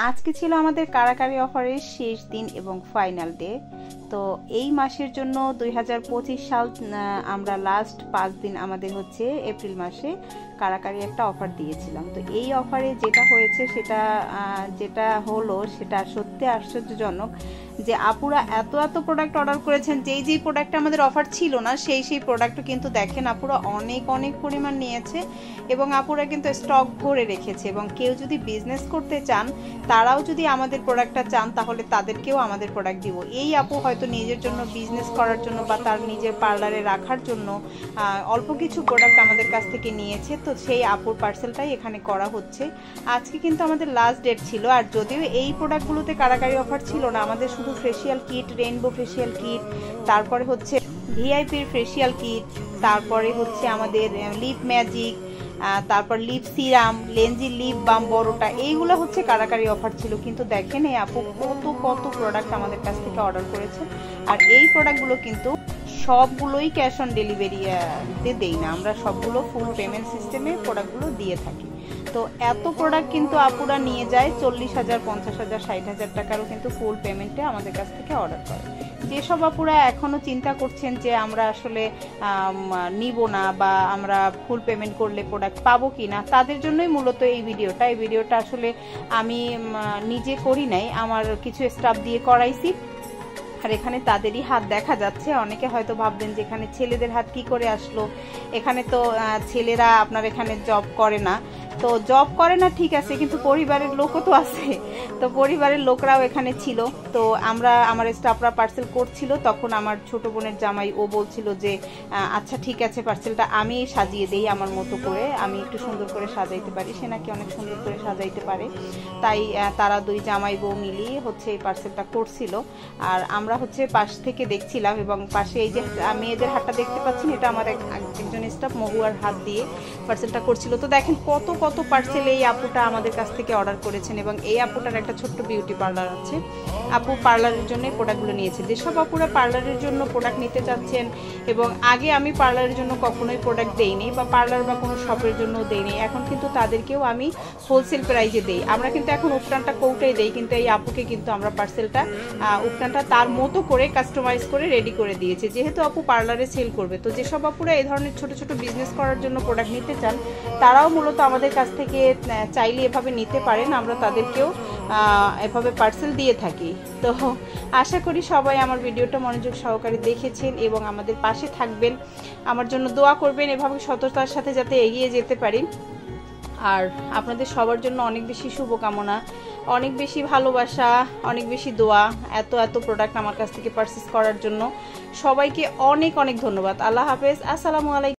আজকে ছিল আমাদের কারাকারি অফারের শেষ দিন এবং ফাইনাল ডে। তো এই মাসের জন্য 2025 সাল আমরা লাস্ট 5 দিন আমাদের হচ্ছে এপ্রিল মাসে কারাকারি একটা অফার দিয়েছিলাম। তো এই অফারে যেটা হয়েছে যেটা হলো সেটা সত্যি আশ্চর্যজনক যে আপুরা এত প্রোডাক্ট অর্ডার করেছেন, যেই প্রোডাক্ট আমাদের অফার ছিল না সেই প্রোডাক্টও কিন্তু দেখেন আপুরা অনেক পরিমাণ নিয়েছে এবং আপুরা কিন্তু স্টক ভরে রেখেছে। এবং কেউ যদি বিজনেস করতে চান, তারাও যদি আমাদের প্রোডাক্টটা চান, তাহলে তাদেরকেও আমাদের প্রোডাক্ট দিব। এই আপু হয়তো নিজের জন্য বিজনেস করার জন্য বা তার নিজের পার্লারে রাখার জন্য অল্প কিছু প্রোডাক্ট আমাদের কাছ থেকে নিয়েছে। তো সেই আপুর পার্সেলটাই এখানে করা হচ্ছে। আজকে কিন্তু আমাদের লাস্ট ডেট ছিল। আর যদিও এই প্রোডাক্টগুলোতে কারাকারি অফার ছিল না, আমাদের শুধু facial kit, rainbow facial kit, তারপরে হচ্ছে ভিআইপির ফেসিয়াল কিট, তারপরে হচ্ছে আমাদের লিপ ম্যাজিক, তারপর লিপ সিরাম, লেনজি লিপ বাম বড়টা, এইগুলো হচ্ছে কারাকারি অফার ছিল। কিন্তু দেখেন এই আপু কত প্রোডাক্ট আমাদের কাছ থেকে অর্ডার করেছে। আর এই প্রোডাক্টগুলো কিন্তু সবগুলোই ক্যাশ অন ডেলিভারিতে দেই না, আমরা সবগুলো ফুল পেমেন্ট সিস্টেমে প্রোডাক্টগুলো দিয়ে থাকি। তো এত প্রোডাক্ট কিন্তু আপুরা নিয়ে যায় 40,000, 50,000, 60,000 টাকারও কিন্তু ফুল পেমেন্টে আমাদের কাছ থেকে অর্ডার করে। যেসব আপুরা এখনও চিন্তা করছেন যে আমরা আসলে নিব না বা আমরা ফুল পেমেন্ট করলে প্রোডাক্ট পাবো কি না, তাদের জন্যই মূলত এই ভিডিওটা আসলে আমি নিজে করি নাই, আমার কিছু স্টাফ দিয়ে করাইছি। আর এখানে তাদেরই হাত দেখা যাচ্ছে। অনেকে হয়তো ভাববেন যে এখানে ছেলেদের হাত কি করে আসলো, এখানে তো ছেলেরা আপনার এখানে জব করে না। তো জব করে না ঠিক আছে, কিন্তু পরিবারের লোকও তো আছে, তো পরিবারের লোকরাও এখানে ছিল। তো আমার স্টাফরা পার্সেল করছিল, তখন আমার ছোট বোনের জামাই ও বলছিল যে আচ্ছা ঠিক আছে, পার্সেলটা আমি সাজিয়ে দেই আমার মতো করে, আমি একটু সুন্দর করে সাজাইতে পারি। সে নাকি অনেক সুন্দর করে সাজাইতে পারে, তাই তারা দুই জামাই বউ মিলিয়ে হচ্ছে এই পার্সেলটা করছিল। আর আমরা হচ্ছে পাশ থেকে দেখছিলাম এবং পাশে এই যে মেয়েদের হাতটা দেখতে পাচ্ছেন, এটা আমার একজন স্টাফ মহুয়ার হাত দিয়ে পার্সেলটা করছিল। তো দেখেন কত পার্সেল এই আপুটা আমাদের কাছ থেকে অর্ডার করেছেন। এবং এই আপুটার একটা ছোট্ট বিউটি পার্লার আছে, আপু পার্লারের জন্য প্রোডাক্টগুলো নিয়েছে। যেসব আপুরা পার্লারের জন্য প্রোডাক্ট নিতে চাচ্ছেন, এবং আগে আমি পার্লারের জন্য কখনোই প্রোডাক্ট দেইনি বা পার্লার বা কোনো শপের জন্য দেইনি, এখন কিন্তু তাদেরকেও আমি হোলসেল প্রাইজে দেই। আমরা কিন্তু এখন উপটানটা কৌটাই দেই, কিন্তু এই আপুকে কিন্তু আমরা পার্সেলটা উপটানটা তার মতো করে কাস্টমাইজ করে রেডি করে দিয়েছে, যেহেতু আপু পার্লারে সেল করবে। তো যেসব আপুরা এই ধরনের ছোট বিজনেস করার জন্য প্রোডাক্ট নিতে চান, তারাও মূলত আমাদের কাছ থেকে চাইলে এভাবে নিতে পারেন, আমরা তাদেরকেও এভাবে পার্সেল দিয়ে থাকি। তো আশা করি সবাই আমার ভিডিওটা মনোযোগ সহকারে দেখেছেন এবং আমাদের পাশে থাকবেন, আমার জন্য দোয়া করবেন, এভাবে সততার সাথে যাতে এগিয়ে যেতে পারি। আর আপনাদের সবার জন্য অনেক বেশি শুভকামনা, অনেক বেশি ভালোবাসা, অনেক বেশি দোয়া এত প্রোডাক্ট আমার কাছ থেকে পারচেজ করার জন্য। সবাইকে অনেক ধন্যবাদ। আল্লাহ হাফেজ, আসসালামু আলাইকুম।